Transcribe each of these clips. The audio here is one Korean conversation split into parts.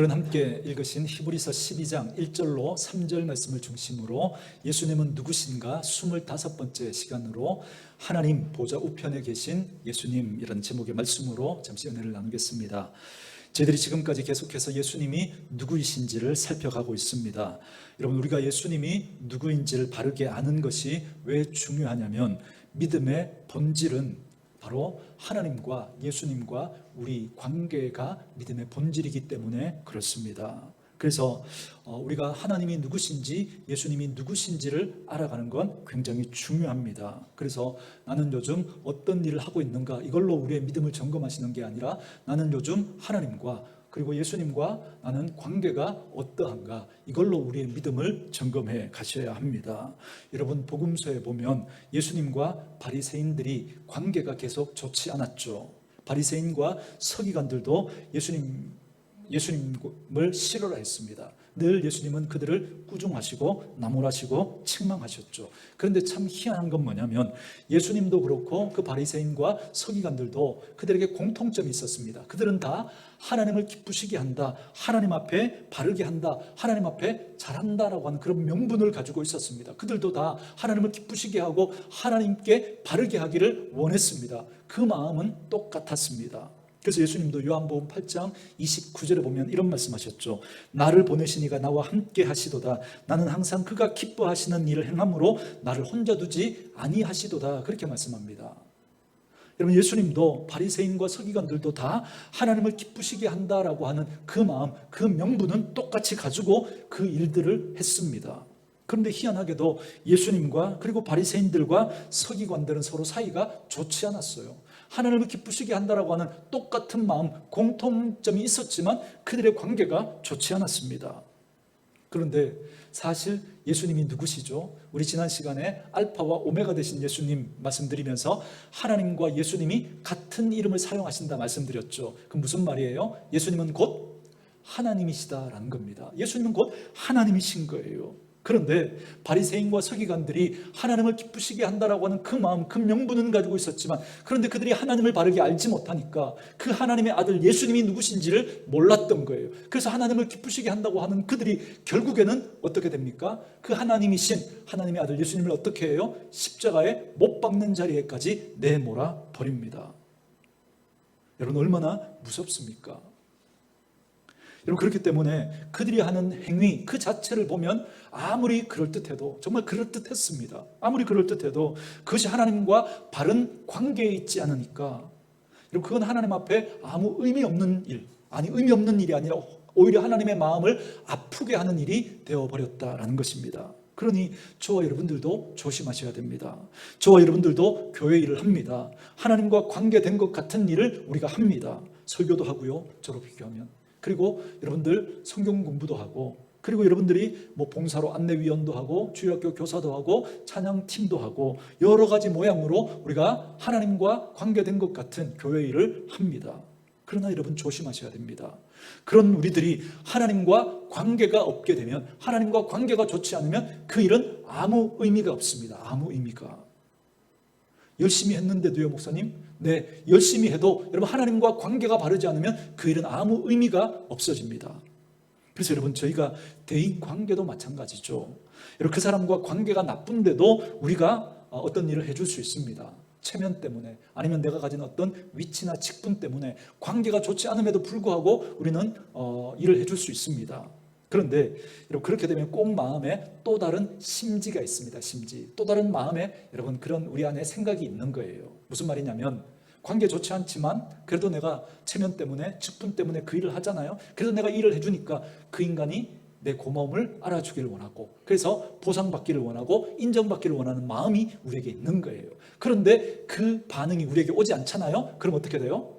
오늘은 함께 읽으신 히브리서 12장 1절로 3절 말씀을 중심으로 예수님은 누구신가 25번째 시간으로 하나님 보좌 우편에 계신 예수님이라는 제목의 말씀으로 잠시 은혜를 나누겠습니다. 저희들이 지금까지 계속해서 예수님이 누구이신지를 살펴가고 있습니다. 여러분, 우리가 예수님이 누구인지를 바르게 아는 것이 왜 중요하냐면 믿음의 본질은 바로 하나님과 예수님과 우리 관계가 믿음의 본질이기 때문에 그렇습니다. 그래서 우리가 하나님이 누구신지 예수님이 누구신지를 알아가는 건 굉장히 중요합니다. 그래서 나는 요즘 어떤 일을 하고 있는가, 이걸로 우리의 믿음을 점검하시는 게 아니라 나는 요즘 하나님과 그리고 예수님과 나는 관계가 어떠한가, 이걸로 우리의 믿음을 점검해 가셔야 합니다. 여러분, 복음서에 보면 예수님과 바리새인들이 관계가 계속 좋지 않았죠. 바리새인과 서기관들도 예수님을 싫어라 했습니다. 늘 예수님은 그들을 꾸중하시고 나무라시고 책망하셨죠. 그런데 참 희한한 건 뭐냐면 예수님도 그렇고 그 바리새인과 서기관들도 그들에게 공통점이 있었습니다. 그들은 다 하나님을 기쁘시게 한다, 하나님 앞에 바르게 한다, 하나님 앞에 잘한다라고 하는 그런 명분을 가지고 있었습니다. 그들도 다 하나님을 기쁘시게 하고 하나님께 바르게 하기를 원했습니다. 그 마음은 똑같았습니다. 그래서 예수님도 요한복음 8장 29절에 보면 이런 말씀하셨죠. 나를 보내신 이가 나와 함께 하시도다. 나는 항상 그가 기뻐하시는 일을 행함으로 나를 혼자 두지 아니하시도다. 그렇게 말씀합니다. 여러분, 예수님도 바리새인과 서기관들도 다 하나님을 기쁘시게 한다라고 하는 그 마음, 그 명분은 똑같이 가지고 그 일들을 했습니다. 그런데 희한하게도 예수님과 그리고 바리새인들과 서기관들은 서로 사이가 좋지 않았어요. 하나님을 기쁘시게 한다라고 하는 똑같은 마음, 공통점이 있었지만 그들의 관계가 좋지 않았습니다. 그런데 사실 예수님이 누구시죠? 우리 지난 시간에 알파와 오메가 되신 예수님 말씀드리면서 하나님과 예수님이 같은 이름을 사용하신다 말씀드렸죠. 그럼 무슨 말이에요? 예수님은 곧 하나님이시다라는 겁니다. 예수님은 곧 하나님이신 거예요. 그런데 바리새인과 서기관들이 하나님을 기쁘시게 한다라고 하는 그 마음, 그 명분은 가지고 있었지만 그런데 그들이 하나님을 바르게 알지 못하니까 그 하나님의 아들 예수님이 누구신지를 몰랐던 거예요. 그래서 하나님을 기쁘시게 한다고 하는 그들이 결국에는 어떻게 됩니까? 그 하나님이신 하나님의 아들 예수님을 어떻게 해요? 십자가에 못 박는 자리에까지 내몰아 버립니다. 여러분, 얼마나 무섭습니까? 여러분, 그렇기 때문에 그들이 하는 행위 그 자체를 보면 아무리 그럴듯해도, 정말 그럴듯했습니다. 아무리 그럴듯해도 그것이 하나님과 바른 관계에 있지 않으니까 여러분, 그건 하나님 앞에 아무 의미 없는 일, 의미 없는 일이 아니라 오히려 하나님의 마음을 아프게 하는 일이 되어버렸다라는 것입니다. 그러니 저와 여러분들도 조심하셔야 됩니다. 저와 여러분들도 교회 일을 합니다. 하나님과 관계된 것 같은 일을 우리가 합니다. 설교도 하고요, 졸업기도하면. 그리고 여러분들 성경 공부도 하고, 그리고 여러분들이 봉사로 안내위원도 하고 주일학교 교사도 하고 찬양팀도 하고 여러 가지 모양으로 우리가 하나님과 관계된 것 같은 교회 일을 합니다. 그러나 여러분, 조심하셔야 됩니다. 그런 우리들이 하나님과 관계가 없게 되면, 하나님과 관계가 좋지 않으면 그 일은 아무 의미가 없습니다. 아무 의미가. 열심히 했는데도요, 목사님? 네, 열심히 해도 여러분 하나님과 관계가 바르지 않으면 그 일은 아무 의미가 없어집니다. 그래서 여러분, 저희가 대인 관계도 마찬가지죠. 여러분, 그 사람과 관계가 나쁜데도 우리가 어떤 일을 해줄 수 있습니다. 체면 때문에, 아니면 내가 가진 어떤 위치나 직분 때문에 관계가 좋지 않음에도 불구하고 우리는 일을 해줄 수 있습니다. 그런데 여러분, 그렇게 되면 꼭 마음에 또 다른 심지가 있습니다. 심지. 또 다른 마음에 여러분 그런 우리 안에 생각이 있는 거예요. 무슨 말이냐면, 관계 좋지 않지만 그래도 내가 체면 때문에, 직분 때문에 그 일을 하잖아요. 그래서 내가 일을 해주니까 그 인간이 내 고마움을 알아주기를 원하고, 그래서 보상받기를 원하고 인정받기를 원하는 마음이 우리에게 있는 거예요. 그런데 그 반응이 우리에게 오지 않잖아요. 그럼 어떻게 돼요?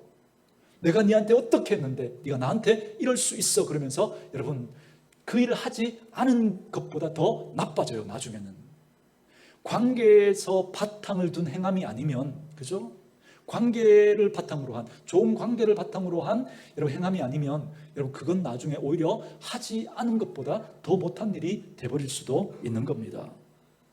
내가 네한테 어떻게 했는데 네가 나한테 이럴 수 있어, 그러면서 여러분, 그 일을 하지 않은 것보다 더 나빠져요. 나중에는 관계에서 바탕을 둔 행함이 아니면, 그죠? 관계를 바탕으로 한, 좋은 관계를 바탕으로 한 여러분 행함이 아니면 여러분, 그건 나중에 오히려 하지 않은 것보다 더 못한 일이 돼버릴 수도 있는 겁니다.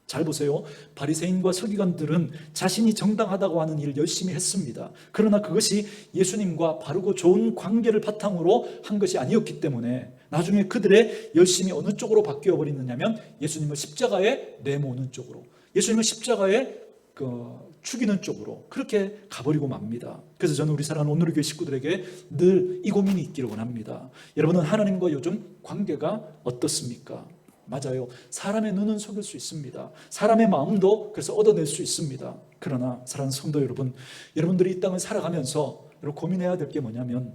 잘 보세요. 바리새인과 서기관들은 자신이 정당하다고 하는 일을 열심히 했습니다. 그러나 그것이 예수님과 바르고 좋은 관계를 바탕으로 한 것이 아니었기 때문에 나중에 그들의 열심이 어느 쪽으로 바뀌어 버리느냐면 예수님을 십자가에 내모는 쪽으로, 예수님을 십자가에 죽이는 쪽으로 그렇게 가버리고 맙니다. 그래서 저는 우리 사랑하는 오늘의 교회 식구들에게 늘 이 고민이 있기를 원합니다. 여러분은 하나님과 요즘 관계가 어떻습니까? 맞아요. 사람의 눈은 속일 수 있습니다. 사람의 마음도 그래서 얻어낼 수 있습니다. 그러나 사랑하는 성도 여러분, 여러분들이 이 땅을 살아가면서 여러분 고민해야 될 게 뭐냐면,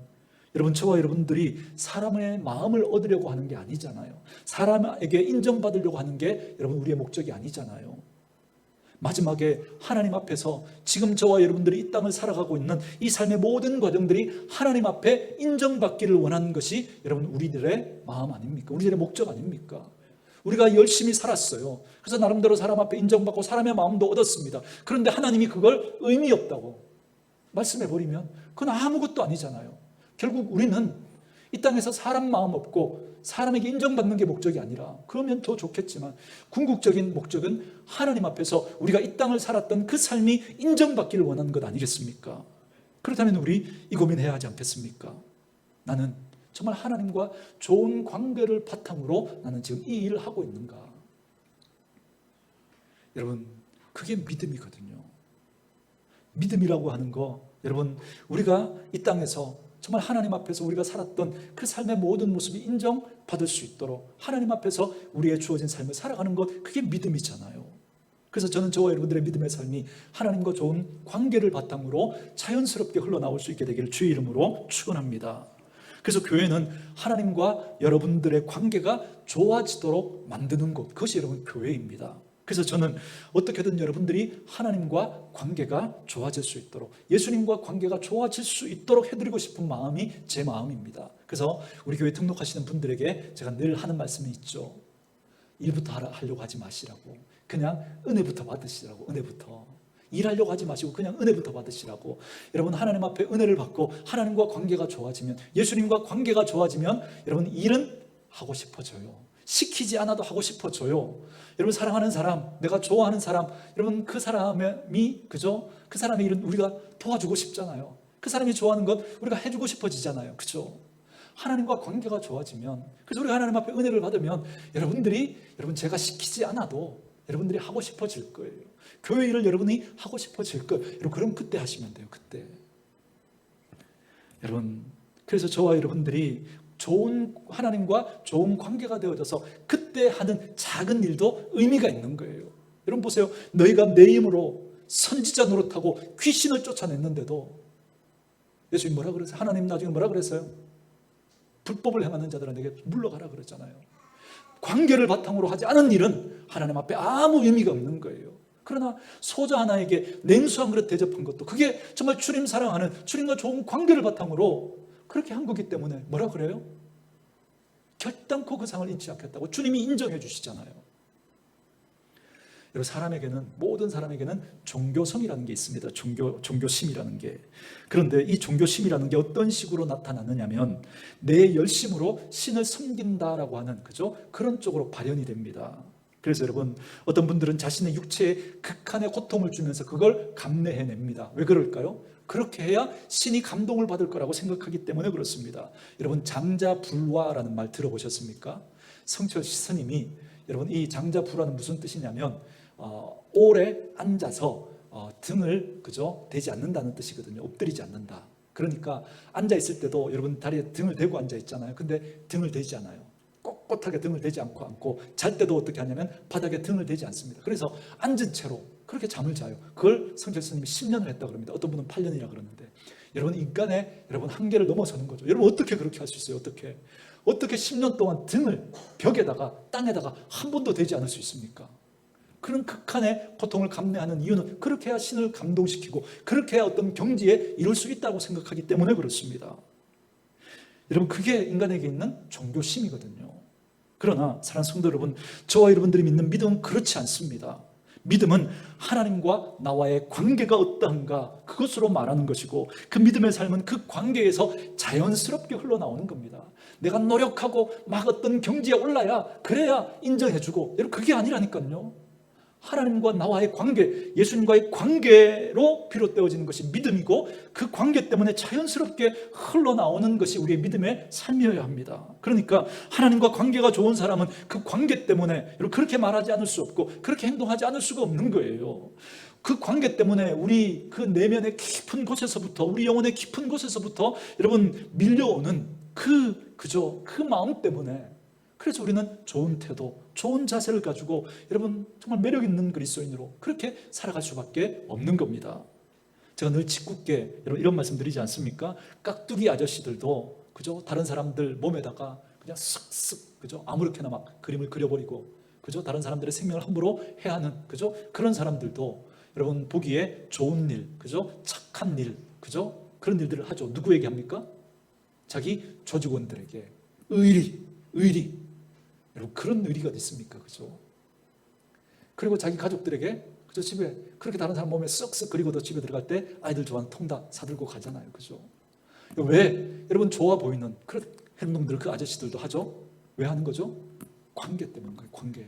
여러분 저와 여러분들이 사람의 마음을 얻으려고 하는 게 아니잖아요. 사람에게 인정받으려고 하는 게 여러분 우리의 목적이 아니잖아요. 마지막에 하나님 앞에서 지금 저와 여러분들이 이 땅을 살아가고 있는 이 삶의 모든 과정들이 하나님 앞에 인정받기를 원하는 것이 여러분 우리들의 마음 아닙니까? 우리들의 목적 아닙니까? 우리가 열심히 살았어요. 그래서 나름대로 사람 앞에 인정받고 사람의 마음도 얻었습니다. 그런데 하나님이 그걸 의미 없다고 말씀해버리면 그건 아무것도 아니잖아요. 결국 우리는 이 땅에서 사람 마음 없고 사람에게 인정받는 게 목적이 아니라, 그러면 더 좋겠지만 궁극적인 목적은 하나님 앞에서 우리가 이 땅을 살았던 그 삶이 인정받기를 원하는 것 아니겠습니까? 그렇다면 우리 이 고민해야 하지 않겠습니까? 나는 정말 하나님과 좋은 관계를 바탕으로 나는 지금 이 일을 하고 있는가? 여러분, 그게 믿음이거든요. 믿음이라고 하는 거, 여러분 우리가 이 땅에서 정말 하나님 앞에서 우리가 살았던 그 삶의 모든 모습이 인정받을 수 있도록 하나님 앞에서 우리의 주어진 삶을 살아가는 것, 그게 믿음이잖아요. 그래서 저는 저와 여러분들의 믿음의 삶이 하나님과 좋은 관계를 바탕으로 자연스럽게 흘러나올 수 있게 되기를 주의 이름으로 축원합니다. 그래서 교회는 하나님과 여러분들의 관계가 좋아지도록 만드는 곳, 그것이 여러분 교회입니다. 그래서 저는 어떻게든 여러분들이 하나님과 관계가 좋아질 수 있도록, 예수님과 관계가 좋아질 수 있도록 해드리고 싶은 마음이 제 마음입니다. 그래서 우리 교회 등록하시는 분들에게 제가 늘 하는 말씀이 있죠. 일부터 하려고 하지 마시라고. 그냥 은혜부터 받으시라고. 은혜부터. 일하려고 하지 마시고 그냥 은혜부터 받으시라고. 여러분 하나님 앞에 은혜를 받고 하나님과 관계가 좋아지면, 예수님과 관계가 좋아지면 여러분 일은 하고 싶어져요. 시키지 않아도 하고 싶어져요. 여러분 사랑하는 사람, 내가 좋아하는 사람, 여러분 그 사람이 그죠? 그 사람의 일은 우리가 도와주고 싶잖아요. 그 사람이 좋아하는 것 우리가 해주고 싶어지잖아요. 그죠? 하나님과 관계가 좋아지면, 그래서 우리가 하나님 앞에 은혜를 받으면 여러분 제가 시키지 않아도 여러분들이 하고 싶어질 거예요. 교회 일을 여러분이 하고 싶어질 거예요. 여러분 그럼 그때 하시면 돼요. 그때. 여러분 그래서 저와 여러분들이 좋은 하나님과 좋은 관계가 되어져서 그때 하는 작은 일도 의미가 있는 거예요. 여러분 보세요. 너희가 내 힘으로 선지자 노릇하고 귀신을 쫓아냈는데도 예수님 뭐라 그랬어요? 하나님 나중에 뭐라 그랬어요? 불법을 행하는 자들은 내게 물러가라 그랬잖아요. 관계를 바탕으로 하지 않은 일은 하나님 앞에 아무 의미가 없는 거예요. 그러나 소자 하나에게 냉수 한 그릇 대접한 것도 그게 정말 주님 사랑하는, 주님과 좋은 관계를 바탕으로 그렇게 한 거기 때문에 뭐라 그래요? 결단코 그 상을 잊지 않겠다고 주님이 인정해 주시잖아요. 여러분 사람에게는, 모든 사람에게는 종교성이라는 게 있습니다. 종교심이라는 게. 그런데 이 종교심이라는 게 어떤 식으로 나타나느냐면 내 열심으로 신을 섬긴다라고 하는 그죠? 그런 쪽으로 발현이 됩니다. 그래서 여러분 어떤 분들은 자신의 육체에 극한의 고통을 주면서 그걸 감내해냅니다. 왜 그럴까요? 그렇게 해야 신이 감동을 받을 거라고 생각하기 때문에 그렇습니다. 여러분 장자불화라는 말 들어보셨습니까? 성철 스님이, 여러분 이 장자불화는 무슨 뜻이냐면 오래 앉아서 등을 그죠? 대지 않는다는 뜻이거든요. 엎드리지 않는다. 그러니까 앉아 있을 때도 여러분 다리에 등을 대고 앉아 있잖아요. 근데 등을 대지 않아요. 꼿꼿하게 등을 대지 않고 잘 때도 어떻게 하냐면 바닥에 등을 대지 않습니다. 그래서 앉은 채로 그렇게 잠을 자요. 그걸 성철 스님이 10년을 했다고 그럽니다. 어떤 분은 8년이라 그러는데, 여러분 인간의 여러분 한계를 넘어서는 거죠. 여러분 어떻게 그렇게 할 수 있어요? 어떻게 10년 동안 등을 벽에다가 땅에다가 한 번도 대지 않을 수 있습니까? 그런 극한의 고통을 감내하는 이유는 그렇게 해야 신을 감동시키고 그렇게 해야 어떤 경지에 이룰 수 있다고 생각하기 때문에 그렇습니다. 여러분 그게 인간에게 있는 종교심이거든요. 그러나 사랑하는 성도 여러분, 저와 여러분들이 믿는 믿음은 그렇지 않습니다. 믿음은 하나님과 나와의 관계가 어떠한가, 그것으로 말하는 것이고, 그 믿음의 삶은 그 관계에서 자연스럽게 흘러나오는 겁니다. 내가 노력하고 막 어떤 경지에 올라야, 그래야 인정해주고, 여러분 그게 아니라니까요. 하나님과 나와의 관계, 예수님과의 관계로 비롯되어지는 것이 믿음이고 그 관계 때문에 자연스럽게 흘러나오는 것이 우리의 믿음의 삶이어야 합니다. 그러니까 하나님과 관계가 좋은 사람은 그 관계 때문에 그렇게 말하지 않을 수 없고 그렇게 행동하지 않을 수가 없는 거예요. 그 관계 때문에 우리 그 내면의 깊은 곳에서부터, 우리 영혼의 깊은 곳에서부터 여러분 밀려오는 그 마음 때문에, 그래서 우리는 좋은 태도, 좋은 자세를 가지고 여러분 정말 매력 있는 그리스도인으로 그렇게 살아갈 수밖에 없는 겁니다. 제가 늘 짓궂게 여러분 이런 말씀 드리지 않습니까? 깍두기 아저씨들도 그죠? 다른 사람들 몸에다가 그냥 쓱쓱 그죠? 아무렇게나 막 그림을 그려버리고 그죠? 다른 사람들의 생명을 함부로 해하는 그죠? 그런 사람들도 여러분 보기에 좋은 일, 그죠? 착한 일, 그죠? 그런 일들을 하죠. 누구에게 합니까? 자기 조직원들에게 의리. 여러분 그런 의리가 어디 있습니까? 그죠? 그리고 자기 가족들에게 그죠? 집에 그렇게 다른 사람 몸에 쓱쓱 그리고도 집에 들어갈 때 아이들 좋아하는 통닭 사들고 가잖아요. 그죠? 왜? 여러분 좋아 보이는 그런 행동들 그 아저씨들도 하죠? 왜 하는 거죠? 관계 때문인 거예요. 관계.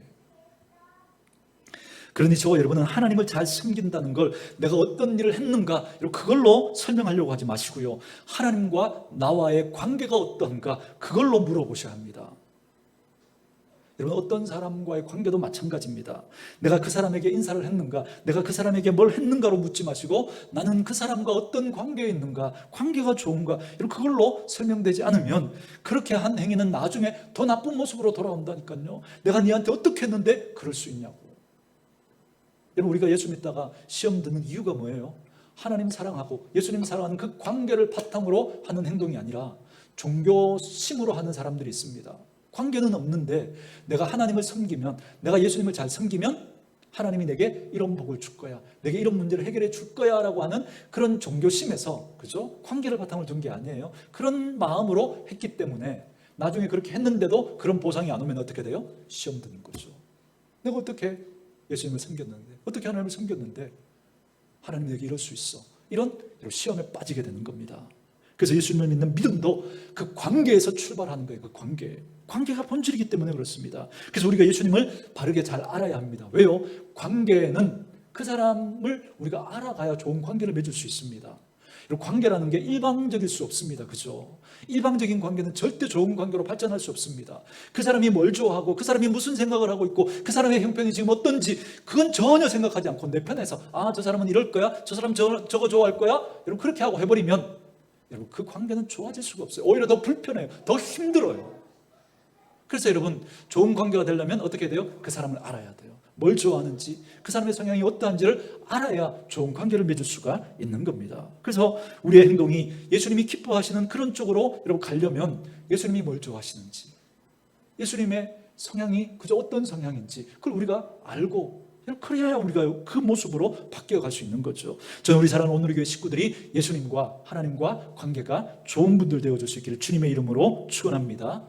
그러니 저와 여러분은 하나님을 잘 섬긴다는 걸 내가 어떤 일을 했는가 그걸로 설명하려고 하지 마시고요. 하나님과 나와의 관계가 어떤가 그걸로 물어보셔야 합니다. 여러분 어떤 사람과의 관계도 마찬가지입니다. 내가 그 사람에게 인사를 했는가, 내가 그 사람에게 뭘 했는가로 묻지 마시고 나는 그 사람과 어떤 관계에 있는가, 관계가 좋은가 그걸로 설명되지 않으면 그렇게 한 행위는 나중에 더 나쁜 모습으로 돌아온다니까요. 내가 네한테 어떻게 했는데 그럴 수 있냐고. 여러분 우리가 예수 믿다가 시험 드는 이유가 뭐예요? 하나님 사랑하고 예수님 사랑하는 그 관계를 바탕으로 하는 행동이 아니라 종교심으로 하는 사람들이 있습니다. 관계는 없는데 내가 하나님을 섬기면, 내가 예수님을 잘 섬기면 하나님이 내게 이런 복을 줄 거야, 내게 이런 문제를 해결해 줄 거야 라고 하는 그런 종교심에서 그죠? 관계를 바탕으로 둔 게 아니에요. 그런 마음으로 했기 때문에 나중에 그렇게 했는데도 그런 보상이 안 오면 어떻게 돼요? 시험 드는 거죠. 내가 어떻게 예수님을 섬겼는데, 어떻게 하나님을 섬겼는데 하나님 내게 이럴 수 있어, 이런 시험에 빠지게 되는 겁니다. 그래서 예수님을 믿는 믿음도 그 관계에서 출발하는 거예요. 그 관계가 본질이기 때문에 그렇습니다. 그래서 우리가 예수님을 바르게 잘 알아야 합니다. 왜요? 관계는 그 사람을 우리가 알아가야 좋은 관계를 맺을 수 있습니다. 관계라는 게 일방적일 수 없습니다. 그죠? 일방적인 관계는 절대 좋은 관계로 발전할 수 없습니다. 그 사람이 뭘 좋아하고 그 사람이 무슨 생각을 하고 있고 그 사람의 형편이 지금 어떤지 그건 전혀 생각하지 않고 내 편에서 저 사람은 이럴 거야, 저 사람 저거 좋아할 거야, 여러분 그렇게 하고 해버리면 여러분 그 관계는 좋아질 수가 없어요. 오히려 더 불편해요. 더 힘들어요. 그래서 여러분 좋은 관계가 되려면 어떻게 돼요? 그 사람을 알아야 돼요. 뭘 좋아하는지, 그 사람의 성향이 어떠한지를 알아야 좋은 관계를 맺을 수가 있는 겁니다. 그래서 우리의 행동이 예수님이 기뻐하시는 그런 쪽으로 여러분 가려면 예수님이 뭘 좋아하시는지, 예수님의 성향이 그저 어떤 성향인지 그걸 우리가 알고, 그래야 우리가 그 모습으로 바뀌어갈 수 있는 거죠. 저는 우리 사랑하는 오늘의 교회 식구들이 예수님과 하나님과 관계가 좋은 분들 되어줄 수 있기를 주님의 이름으로 축원합니다.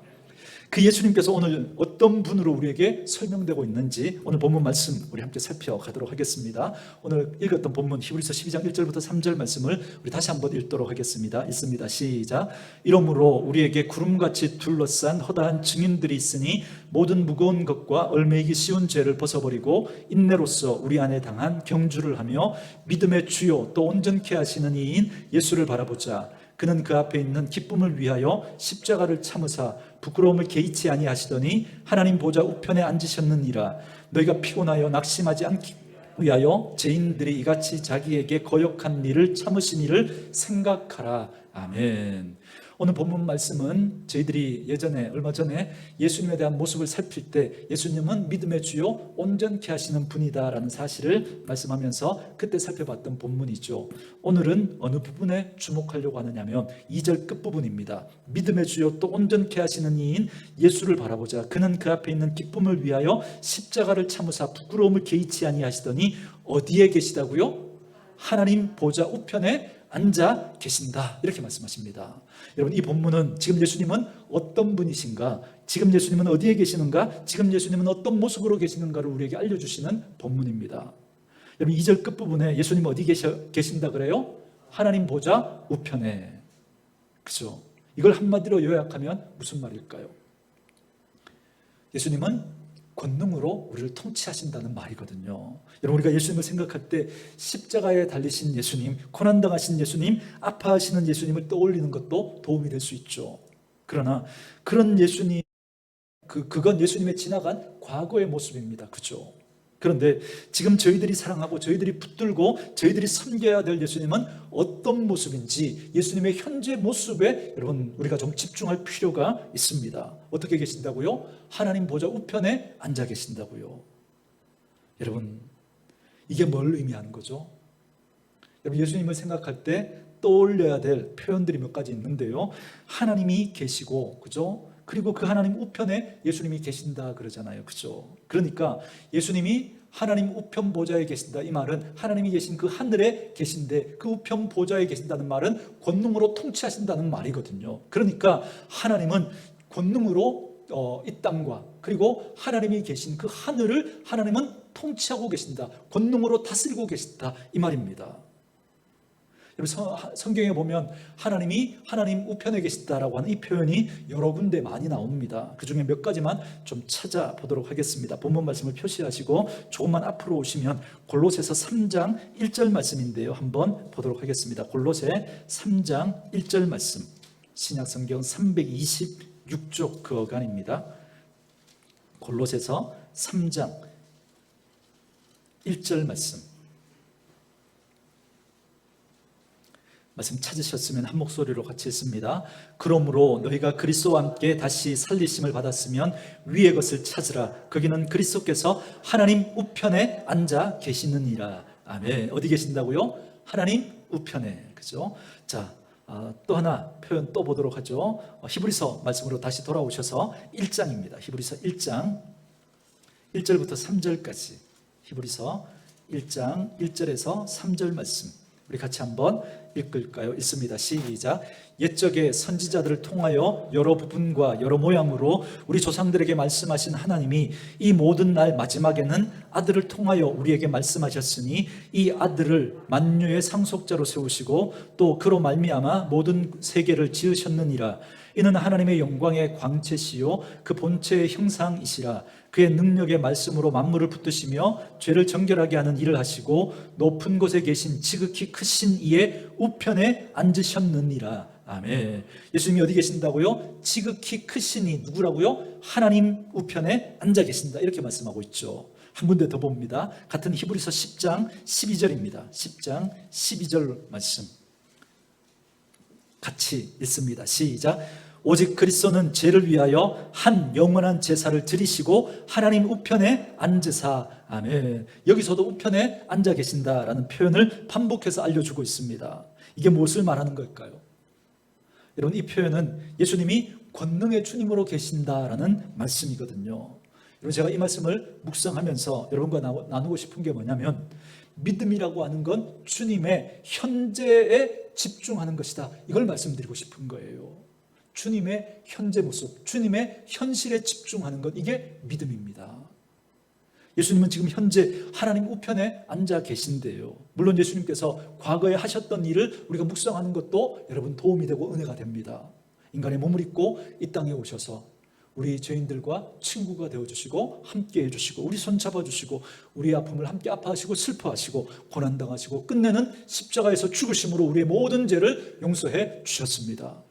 그 예수님께서 오늘 어떤 분으로 우리에게 설명되고 있는지 오늘 본문 말씀 우리 함께 살펴가도록 하겠습니다. 오늘 읽었던 본문 히브리서 12장 1절부터 3절 말씀을 우리 다시 한번 읽도록 하겠습니다. 읽습니다. 시작. 이러므로 우리에게 구름같이 둘러싼 허다한 증인들이 있으니 모든 무거운 것과 얽매이기 쉬운 죄를 벗어버리고 인내로써 우리 안에 당한 경주를 하며 믿음의 주요 또 온전케 하시는 이인 예수를 바라보자. 그는 그 앞에 있는 기쁨을 위하여 십자가를 참으사 부끄러움을 개의치 아니하시더니 하나님 보좌 우편에 앉으셨느니라. 너희가 피곤하여 낙심하지 않기 위하여 죄인들이 이같이 자기에게 거역한 일을 참으신 일을 생각하라. 아멘. 오늘 본문 말씀은 저희들이 얼마 전에 예수님에 대한 모습을 살필 때 예수님은 믿음의 주요 온전케 하시는 분이다라는 사실을 말씀하면서 그때 살펴봤던 본문이죠. 오늘은 어느 부분에 주목하려고 하느냐면 2절 끝부분입니다. 믿음의 주요 또 온전케 하시는 이인 예수를 바라보자. 그는 그 앞에 있는 기쁨을 위하여 십자가를 참으사 부끄러움을 개의치 아니하시더니 어디에 계시다고요? 하나님 보좌 우편에 앉아 계신다, 이렇게 말씀하십니다. 여러분 이 본문은 지금 예수님은 어떤 분이신가, 지금 예수님은 어디에 계시는가, 지금 예수님은 어떤 모습으로 계시는가를 우리에게 알려주시는 본문입니다. 여러분 2절 끝부분에 예수님 어디 계신다 그래요? 하나님 보좌 우편에. 그죠? 이걸 한마디로 요약하면 무슨 말일까요? 예수님은 권능으로 우리를 통치하신다는 말이거든요. 여러분, 우리가 예수님을 생각할 때 십자가에 달리신 예수님, 고난당하신 예수님, 아파하시는 예수님을 떠올리는 것도 도움이 될 수 있죠. 그러나 그런 예수님, 그건 예수님의 지나간 과거의 모습입니다. 그죠? 그런데 지금 저희들이 사랑하고 저희들이 붙들고 저희들이 섬겨야 될 예수님은 어떤 모습인지 예수님의 현재 모습에 여러분 우리가 좀 집중할 필요가 있습니다. 어떻게 계신다고요? 하나님 보좌 우편에 앉아 계신다고요. 여러분, 이게 뭘 의미하는 거죠? 여러분, 예수님을 생각할 때 떠올려야 될 표현들이 몇 가지 있는데요. 하나님이 계시고, 그죠? 그리고 그 하나님 우편에 예수님이 계신다 그러잖아요. 그죠? 그러니까 예수님이 하나님 우편 보좌에 계신다, 이 말은 하나님이 계신 그 하늘에 계신데 그 우편 보좌에 계신다는 말은 권능으로 통치하신다는 말이거든요. 그러니까 하나님은 권능으로 이 땅과 그리고 하나님이 계신 그 하늘을 하나님은 통치하고 계신다, 권능으로 다스리고 계신다, 이 말입니다. 성경에 보면 하나님이 하나님 우편에 계시다라고 하는 이 표현이 여러 군데 많이 나옵니다. 그 중에 몇 가지만 좀 찾아보도록 하겠습니다. 본문 말씀을 표시하시고 조금만 앞으로 오시면 골로새서 3장 1절 말씀인데요, 한번 보도록 하겠습니다. 골로새 3장 1절 말씀, 신약성경 326쪽 그 어간입니다. 골로새서 3장 1절 말씀 찾으셨으면 한 목소리로 같이 읽습니다. 그러므로 너희가 그리스도와 함께 다시 살리심을 받았으면 위의 것을 찾으라. 거기는 그리스도께서 하나님 우편에 앉아 계시느니라. 아멘. 어디 계신다고요? 하나님 우편에. 그죠? 자, 또 하나 표현 또 보도록 하죠. 히브리서 말씀으로 다시 돌아오셔서 1장입니다. 히브리서 1장 1절부터 3절까지. 히브리서 1장 1절에서 3절 말씀 우리 같이 한번 읽을까요? 읽습니다. 시작. 옛적에 선지자들을 통하여 여러 부분과 여러 모양으로 우리 조상들에게 말씀하신 하나님이 이 모든 날 마지막에는 아들을 통하여 우리에게 말씀하셨으니 이 아들을 만유의 상속자로 세우시고 또 그로 말미암아 모든 세계를 지으셨느니라. 이는 하나님의 영광의 광채시요 그 본체의 형상이시라. 그의 능력의 말씀으로 만물을 붙드시며 죄를 정결하게 하는 일을 하시고 높은 곳에 계신 지극히 크신 이의 우편에 앉으셨느니라. 아멘. 예수님이 어디 계신다고요? 지극히 크신 이 누구라고요? 하나님 우편에 앉아 계신다, 이렇게 말씀하고 있죠. 한 군데 더 봅니다. 같은 히브리서 10장 12절입니다. 10장 12절 말씀 같이 읽습니다. 시작. 오직 그리스도는 죄를 위하여 한 영원한 제사를 드리시고 하나님 우편에 앉으사. 아멘. 여기서도 우편에 앉아 계신다라는 표현을 반복해서 알려주고 있습니다. 이게 무엇을 말하는 걸까요? 여러분, 이 표현은 예수님이 권능의 주님으로 계신다라는 말씀이거든요. 여러분, 제가 이 말씀을 묵상하면서 여러분과 나누고 싶은 게 뭐냐면, 믿음이라고 하는 건 주님의 현재에 집중하는 것이다, 이걸 말씀드리고 싶은 거예요. 주님의 현재 모습, 주님의 현실에 집중하는 것, 이게 믿음입니다. 예수님은 지금 현재 하나님 우편에 앉아 계신데요. 물론 예수님께서 과거에 하셨던 일을 우리가 묵상하는 것도 여러분 도움이 되고 은혜가 됩니다. 인간의 몸을 입고 이 땅에 오셔서 우리 죄인들과 친구가 되어주시고 함께 해주시고 우리 손 잡아주시고 우리의 아픔을 함께 아파하시고 슬퍼하시고 고난당하시고 끝내는 십자가에서 죽으심으로 우리의 모든 죄를 용서해 주셨습니다.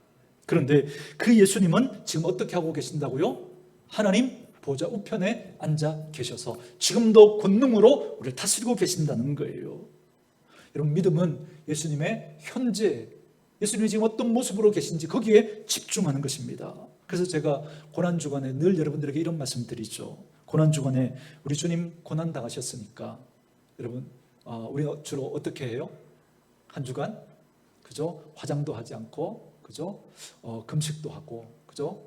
그런데 그 예수님은 지금 어떻게 하고 계신다고요? 하나님 보좌 우편에 앉아 계셔서 지금도 권능으로 우리를 다스리고 계신다는 거예요. 여러분, 믿음은 예수님의 현재, 예수님이 지금 어떤 모습으로 계신지 거기에 집중하는 것입니다. 그래서 제가 고난주간에 늘 여러분들에게 이런 말씀 드리죠. 고난주간에 우리 주님 고난 당하셨으니까 여러분, 우리가 주로 어떻게 해요? 한 주간, 그죠? 화장도 하지 않고, 그죠? 금식도 하고, 그죠?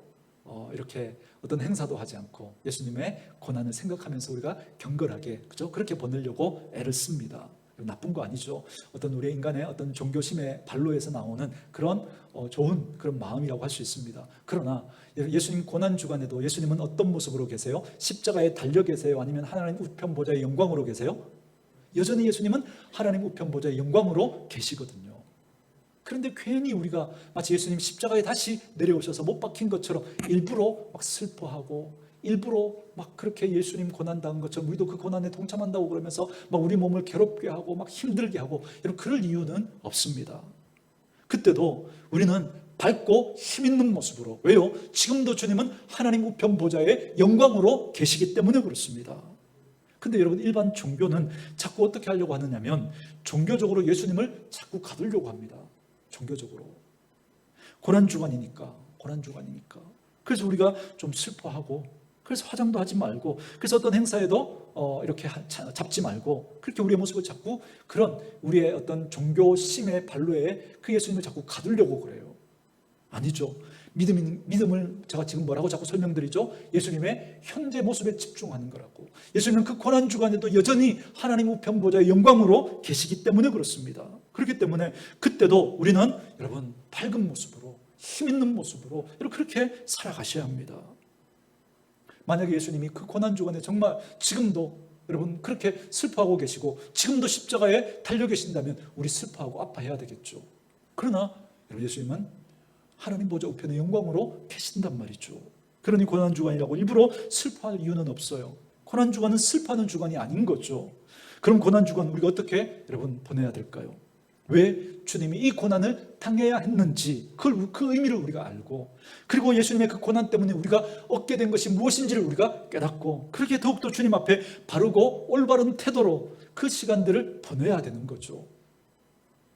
이렇게 어떤 행사도 하지 않고 예수님의 고난을 생각하면서 우리가 경건하게, 그죠? 그렇게 보내려고 애를 씁니다. 나쁜 거 아니죠. 어떤 우리 인간의 어떤 종교심의 발로에서 나오는 그런 좋은 그런 마음이라고 할 수 있습니다. 그러나 예수님 고난 주간에도 예수님은 어떤 모습으로 계세요? 십자가에 달려 계세요? 아니면 하나님 우편 보좌의 영광으로 계세요? 여전히 예수님은 하나님 우편 보좌의 영광으로 계시거든요. 그런데 괜히 우리가 마치 예수님 십자가에 다시 내려오셔서 못 박힌 것처럼 일부러 막 슬퍼하고 일부러 막 그렇게 예수님 고난당한 것처럼 우리도 그 고난에 동참한다고 그러면서 막 우리 몸을 괴롭게 하고 막 힘들게 하고 여러분 그럴 이유는 없습니다. 그때도 우리는 밝고 힘 있는 모습으로, 왜요? 지금도 주님은 하나님 우편 보좌의 영광으로 계시기 때문에 그렇습니다. 근데 여러분 일반 종교는 자꾸 어떻게 하려고 하느냐면 종교적으로 예수님을 자꾸 가두려고 합니다. 종교적으로. 고난주간이니까. 그래서 우리가 좀 슬퍼하고, 그래서 화장도 하지 말고, 그래서 어떤 행사에도 이렇게 잡지 말고, 그렇게 우리의 모습을 자꾸 그런 우리의 어떤 종교심의 발로에 그 예수님을 자꾸 가두려고 그래요. 아니죠. 믿음을 제가 지금 뭐라고 자꾸 설명드리죠? 예수님의 현재 모습에 집중하는 거라고. 예수님은 그 고난 주간에도 여전히 하나님 우편 보좌의 영광으로 계시기 때문에 그렇습니다. 그렇기 때문에 그때도 우리는 여러분 밝은 모습으로, 힘 있는 모습으로 그렇게 살아가셔야 합니다. 만약에 예수님이 그 고난 주간에 정말 지금도 여러분 그렇게 슬퍼하고 계시고 지금도 십자가에 달려 계신다면 우리 슬퍼하고 아파해야 되겠죠. 그러나 여러분 예수님은 하나님 보좌 우편의 영광으로 계신단 말이죠. 그러니 고난주간이라고 일부러 슬퍼할 이유는 없어요. 고난주간은 슬퍼하는 주간이 아닌 거죠. 그럼 고난주간 우리가 어떻게 여러분 보내야 될까요? 왜 주님이 이 고난을 당해야 했는지 그 의미를 우리가 알고, 그리고 예수님의 그 고난 때문에 우리가 얻게 된 것이 무엇인지를 우리가 깨닫고, 그렇게 더욱더 주님 앞에 바르고 올바른 태도로 그 시간들을 보내야 되는 거죠.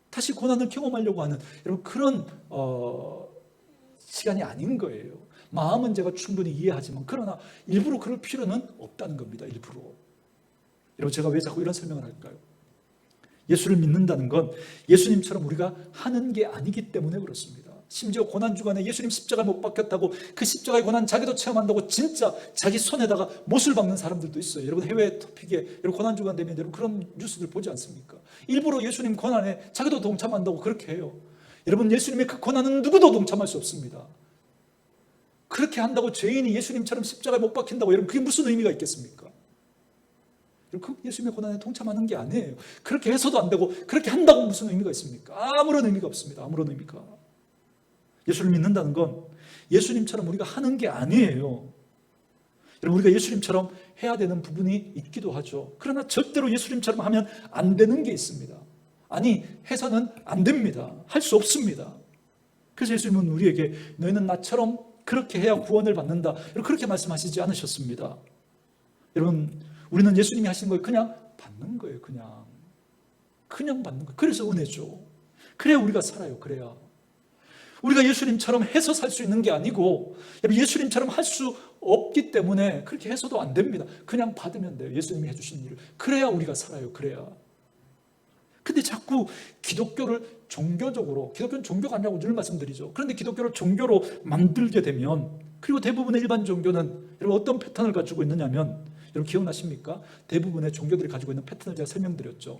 다시 고난을 경험하려고 하는 여러분 그런 시간이 아닌 거예요. 마음은 제가 충분히 이해하지만 그러나 일부러 그럴 필요는 없다는 겁니다. 일부러. 여러분 제가 왜 자꾸 이런 설명을 할까요? 예수를 믿는다는 건 예수님처럼 우리가 하는 게 아니기 때문에 그렇습니다. 심지어 고난주간에 예수님 십자가에 못 박혔다고 그 십자가의 고난 자기도 체험한다고 진짜 자기 손에다가 못을 박는 사람들도 있어요. 여러분 해외 토픽에 여러분 고난주간 되면 여러분 그런 뉴스들 보지 않습니까? 일부러 예수님 고난에 자기도 동참한다고 그렇게 해요. 여러분 예수님의 그 고난은 누구도 동참할 수 없습니다. 그렇게 한다고 죄인이 예수님처럼 십자가에 못 박힌다고 여러분 그게 무슨 의미가 있겠습니까? 그 예수님의 고난에 동참하는 게 아니에요. 그렇게 해서도 안 되고 그렇게 한다고 무슨 의미가 있습니까? 아무런 의미가 없습니다. 아무런 의미가. 예수를 믿는다는 건 예수님처럼 우리가 하는 게 아니에요. 여러분 우리가 예수님처럼 해야 되는 부분이 있기도 하죠. 그러나 절대로 예수님처럼 하면 안 되는 게 있습니다. 아니 해서는 안 됩니다. 할 수 없습니다. 그래서 예수님은 우리에게 너희는 나처럼 그렇게 해야 구원을 받는다, 그렇게 말씀하시지 않으셨습니다. 여러분 우리는 예수님이 하시는 걸 그냥 받는 거예요. 그냥 받는 거예요. 그래서 은혜죠. 그래야 우리가 살아요. 그래야 우리가 예수님처럼 해서 살 수 있는 게 아니고 예수님처럼 할 수 없기 때문에 그렇게 해서도 안 됩니다. 그냥 받으면 돼요. 예수님이 해주신 일을. 그래야 우리가 살아요. 그래야. 근데 자꾸 기독교를 종교적으로, 기독교는 종교가 아니라고 늘 말씀드리죠. 그런데 기독교를 종교로 만들게 되면, 그리고 대부분의 일반 종교는 여러분 어떤 패턴을 가지고 있느냐면, 여러분 기억나십니까? 대부분의 종교들이 가지고 있는 패턴을 제가 설명드렸죠.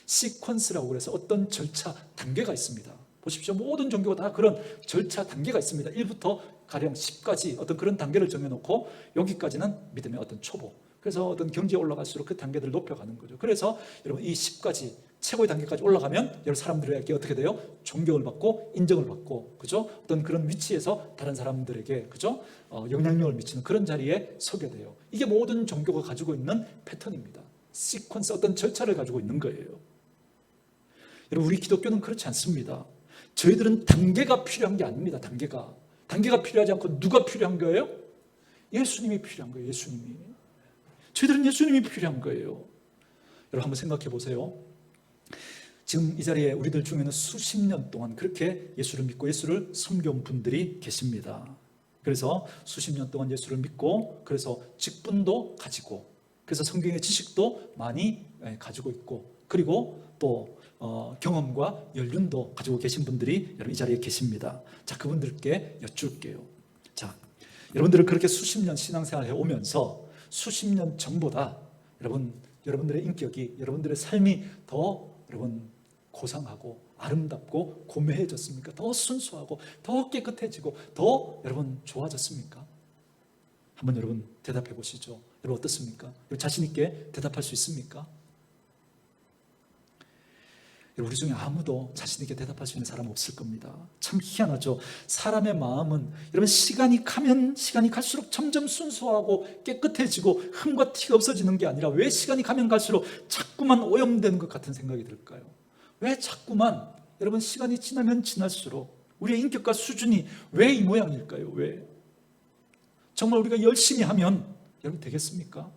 시퀀스라고 그래서 어떤 절차, 단계가 있습니다. 보십시오. 모든 종교가 다 그런 절차, 단계가 있습니다. 1부터 가령 10까지 어떤 그런 단계를 정해놓고 여기까지는 믿음의 어떤 초보. 그래서 어떤 경지에 올라갈수록 그 단계들을 높여가는 거죠. 그래서 여러분 이 10까지 최고의 단계까지 올라가면 여러분 사람들에게 어떻게 돼요? 존경을 받고 인정을 받고, 그죠? 어떤 그런 위치에서 다른 사람들에게, 그죠? 영향력을 미치는 그런 자리에 서게 돼요. 이게 모든 종교가 가지고 있는 패턴입니다. 시퀀스, 어떤 절차를 가지고 있는 거예요. 여러분 우리 기독교는 그렇지 않습니다. 저희들은 단계가 필요한 게 아닙니다. 단계가 필요하지 않고 누가 필요한 거예요? 예수님이 필요한 거예요. 예수님이. 저희들은 예수님이 필요한 거예요. 여러분 한번 생각해 보세요. 지금 이 자리에 우리들 중에는 수십 년 동안 그렇게 예수를 믿고 예수를 섬겨온 분들이 계십니다. 그래서 수십 년 동안 예수를 믿고, 그래서 직분도 가지고, 그래서 성경의 지식도 많이 가지고 있고, 그리고 또 경험과 연륜도 가지고 계신 분들이 여러분 이 자리에 계십니다. 자, 그분들께 여쭐게요. 자, 여러분들은 그렇게 수십 년 신앙생활을 해오면서 수십 년 전보다 여러분들의 인격이, 여러분들의 삶이 더 여러분 고상하고 아름답고 고매해졌습니까? 더 순수하고 더 깨끗해지고 더 여러분 좋아졌습니까? 한번 여러분 대답해 보시죠. 여러분 어떻습니까? 여러분 자신 있게 대답할 수 있습니까? 우리 중에 아무도 자신 있게 대답할 수 있는 사람 없을 겁니다. 참 희한하죠. 사람의 마음은 여러분 시간이 가면 시간이 갈수록 점점 순수하고 깨끗해지고 흠과 티가 없어지는 게 아니라 왜 시간이 가면 갈수록 자꾸만 오염되는 것 같은 생각이 들까요? 왜 자꾸만 여러분 시간이 지나면 지날수록 우리의 인격과 수준이 왜 이 모양일까요? 왜? 정말 우리가 열심히 하면 여러분 되겠습니까?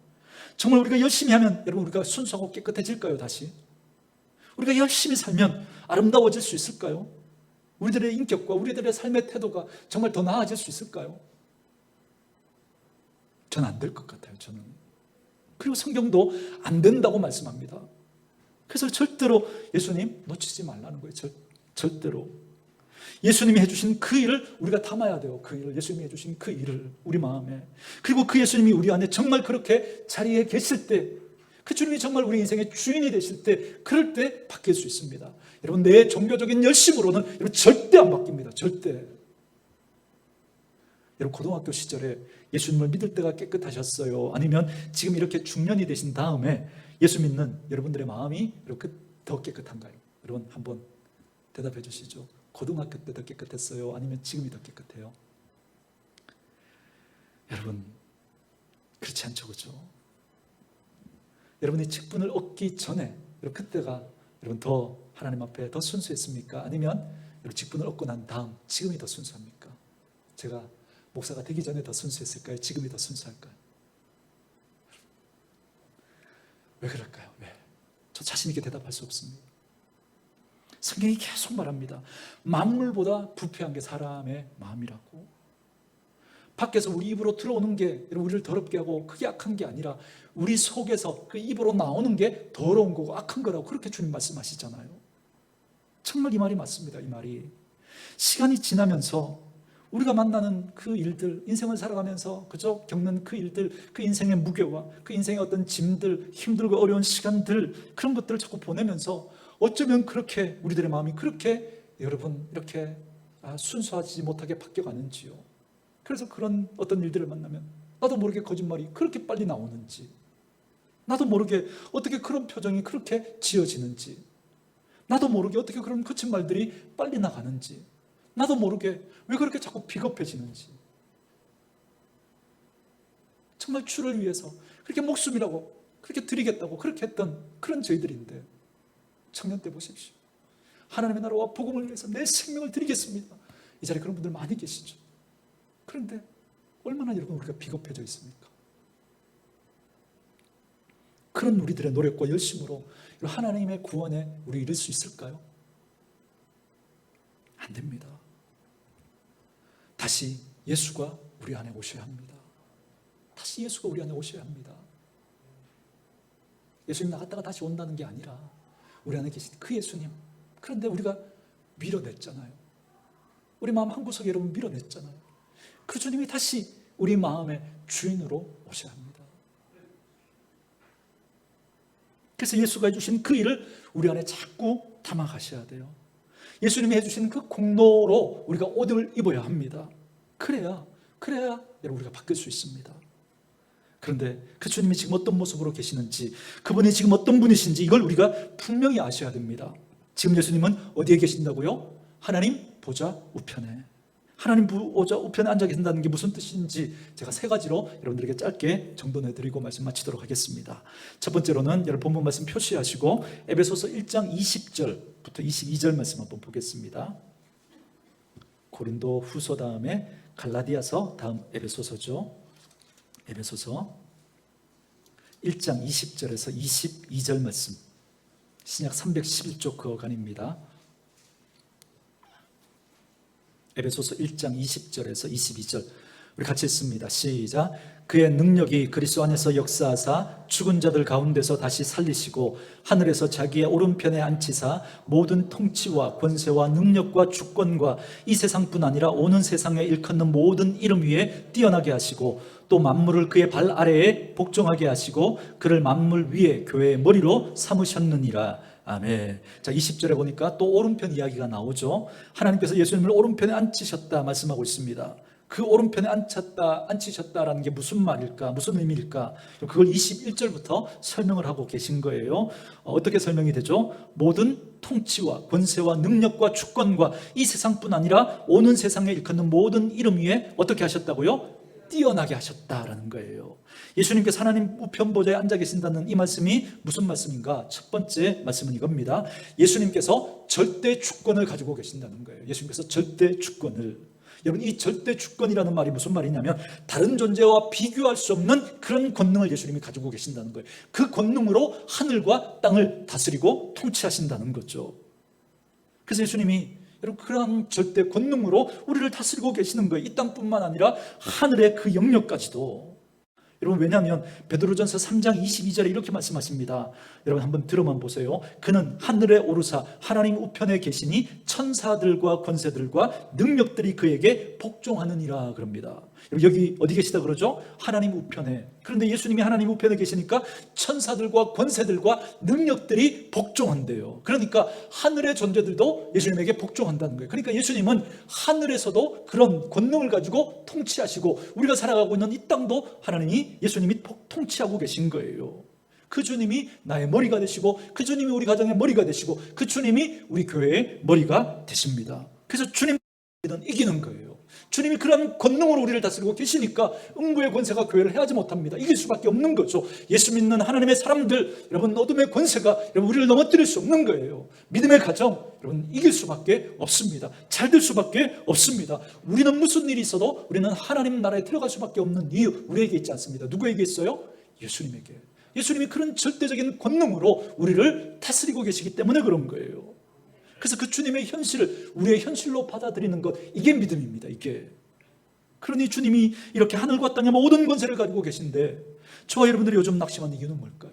정말 우리가 열심히 하면 여러분 우리가 순수하고 깨끗해질까요? 다시? 우리가 열심히 살면 아름다워질 수 있을까요? 우리들의 인격과 우리들의 삶의 태도가 정말 더 나아질 수 있을까요? 저는 안 될 것 같아요. 저는. 그리고 성경도 안 된다고 말씀합니다. 그래서 절대로 예수님 놓치지 말라는 거예요. 절대로. 예수님이 해주신 그 일을 우리가 담아야 돼요. 그 일을, 예수님이 해주신 그 일을 우리 마음에. 그리고 그 예수님이 우리 안에 정말 그렇게 자리에 계실 때, 그 주님이 정말 우리 인생의 주인이 되실 때, 그럴 때 바뀔 수 있습니다. 여러분, 내 종교적인 열심으로는 여러분 절대 안 바뀝니다. 절대. 여러분, 고등학교 시절에 예수님을 믿을 때가 깨끗하셨어요? 아니면 지금 이렇게 중년이 되신 다음에 예수 믿는 여러분들의 마음이 이렇게 더 깨끗한가요? 여러분 한번 대답해 주시죠. 고등학교 때 더 깨끗했어요? 아니면 지금이 더 깨끗해요? 여러분, 그렇지 않죠, 그죠? 여러분이 직분을 얻기 전에 그때가 여러분 더 하나님 앞에 더 순수했습니까? 아니면 여러분 직분을 얻고 난 다음 지금이 더 순수합니까? 제가 목사가 되기 전에 더 순수했을까요? 지금이 더 순수할까요? 왜 그럴까요? 왜? 저 자신 있게 대답할 수 없습니다. 성경이 계속 말합니다. 만물보다 부패한 게 사람의 마음이라고. 밖에서 우리 입으로 들어오는 게 우리를 더럽게 하고 그게 악한 게 아니라 우리 속에서 그 입으로 나오는 게 더러운 거고 악한 거라고 그렇게 주님 말씀하시잖아요. 정말 이 말이 맞습니다. 이 말이. 시간이 지나면서 우리가 만나는 그 일들, 인생을 살아가면서 그저 겪는 그 일들, 그 인생의 무게와 그 인생의 어떤 짐들, 힘들고 어려운 시간들, 그런 것들을 자꾸 보내면서 어쩌면 그렇게 우리들의 마음이 그렇게 여러분 이렇게 순수하지 못하게 바뀌어가는지요. 그래서 그런 어떤 일들을 만나면 나도 모르게 거짓말이 그렇게 빨리 나오는지, 나도 모르게 어떻게 그런 표정이 그렇게 지어지는지, 나도 모르게 어떻게 그런 거친 말들이 빨리 나가는지, 나도 모르게 왜 그렇게 자꾸 비겁해지는지. 정말 주를 위해서 그렇게 목숨이라고 그렇게 드리겠다고 그렇게 했던 그런 저희들인데, 청년 때 보십시오. 하나님의 나라와 복음을 위해서 내 생명을 드리겠습니다. 이 자리에 그런 분들 많이 계시죠. 그런데 얼마나 여러분 우리가 비겁해져 있습니까? 그런 우리들의 노력과 열심으로 하나님의 구원에 우리 이룰 수 있을까요? 안 됩니다. 다시 예수가 우리 안에 오셔야 합니다. 다시 예수가 우리 안에 오셔야 합니다. 예수님 나갔다가 다시 온다는 게 아니라 우리 안에 계신 그 예수님, 그런데 우리가 밀어냈잖아요. 우리 마음 한구석에 여러분 밀어냈잖아요. 그 주님이 다시 우리 마음의 주인으로 오셔야 합니다. 그래서 예수가 해주신 그 일을 우리 안에 자꾸 담아가셔야 돼요. 예수님이 해주신 그 공로로 우리가 옷을 입어야 합니다. 그래야 여러분 우리가 바뀔 수 있습니다. 그런데 그 주님이 지금 어떤 모습으로 계시는지, 그분이 지금 어떤 분이신지 이걸 우리가 분명히 아셔야 됩니다. 지금 예수님은 어디에 계신다고요? 하나님 보좌 우편에. 하나님 보좌 우편에 앉아 계신다는 게 무슨 뜻인지 제가 세 가지로 여러분들에게 짧게 정돈해드리고 말씀 마치도록 하겠습니다. 첫 번째로는 여러분 본문 말씀 표시하시고 에베소서 1장 20절부터 22절 말씀 한번 보겠습니다. 고린도 후서 다음에 갈라디아서, 다음 에베소서죠. 에베소서 1장 20절에서 22절 말씀, 신약 311쪽 그 어간입니다. 에베소서 1장 20절에서 22절 우리 같이 읽습니다. 시작. 그의 능력이 그리스도 안에서 역사하사 죽은 자들 가운데서 다시 살리시고 하늘에서 자기의 오른편에 앉히사 모든 통치와 권세와 능력과 주권과 이 세상뿐 아니라 오는 세상에 일컫는 모든 이름 위에 뛰어나게 하시고 또 만물을 그의 발 아래에 복종하게 하시고 그를 만물 위에 교회의 머리로 삼으셨느니라. 아멘. 자, 20절에 보니까 또 오른편 이야기가 나오죠. 하나님께서 예수님을 오른편에 앉히셨다 말씀하고 있습니다. 그 오른편에 앉히셨다라는 게 무슨 말일까? 무슨 의미일까? 그걸 21절부터 설명을 하고 계신 거예요. 어떻게 설명이 되죠? 모든 통치와 권세와 능력과 주권과 이 세상뿐 아니라 오는 세상에 일컫는 모든 이름 위에 어떻게 하셨다고요? 뛰어나게 하셨다라는 거예요. 예수님께서 하나님 우편 보좌에 앉아 계신다는 이 말씀이 무슨 말씀인가? 첫 번째 말씀은 이겁니다. 예수님께서 절대 주권을 가지고 계신다는 거예요. 예수님께서 절대 주권을. 여러분, 이 절대 주권이라는 말이 무슨 말이냐면 다른 존재와 비교할 수 없는 그런 권능을 예수님이 가지고 계신다는 거예요. 그 권능으로 하늘과 땅을 다스리고 통치하신다는 거죠. 그래서 예수님이 여러분, 그러한 절대 권능으로 우리를 다스리고 계시는 거예요. 이 땅뿐만 아니라 하늘의 그 영역까지도. 여러분, 왜냐하면 베드로전서 3장 22절에 이렇게 말씀하십니다. 여러분, 한번 들어만 보세요. 그는 하늘에 오르사 하나님 우편에 계시니 천사들과 권세들과 능력들이 그에게 복종하느니라 그럽니다. 여기 어디 계시다 그러죠? 하나님 우편에. 그런데 예수님이 하나님 우편에 계시니까 천사들과 권세들과 능력들이 복종한대요. 그러니까 하늘의 존재들도 예수님에게 복종한다는 거예요. 그러니까 예수님은 하늘에서도 그런 권능을 가지고 통치하시고 우리가 살아가고 있는 이 땅도 하나님이 예수님이 통치하고 계신 거예요. 그 주님이 나의 머리가 되시고 그 주님이 우리 가정의 머리가 되시고 그 주님이 우리 교회의 머리가 되십니다. 그래서 주님은 이기는 거예요. 주님이 그런 권능으로 우리를 다스리고 계시니까 음부의 권세가 교회를 해하지 못합니다. 이길 수밖에 없는 거죠. 예수 믿는 하나님의 사람들, 여러분, 어둠의 권세가 여러분 우리를 넘어뜨릴 수 없는 거예요. 믿음의 가정, 여러분, 이길 수밖에 없습니다. 잘 될 수밖에 없습니다. 우리는 무슨 일이 있어도 우리는 하나님 나라에 들어갈 수밖에 없는 이유, 우리에게 있지 않습니다. 누구에게 있어요? 예수님에게. 예수님이 그런 절대적인 권능으로 우리를 다스리고 계시기 때문에 그런 거예요. 그래서 그 주님의 현실을 우리의 현실로 받아들이는 것, 이게 믿음입니다. 이게. 그러니 주님이 이렇게 하늘과 땅의 모든 권세를 가지고 계신데 저와 여러분들이 요즘 낙심하는 이유는 뭘까요?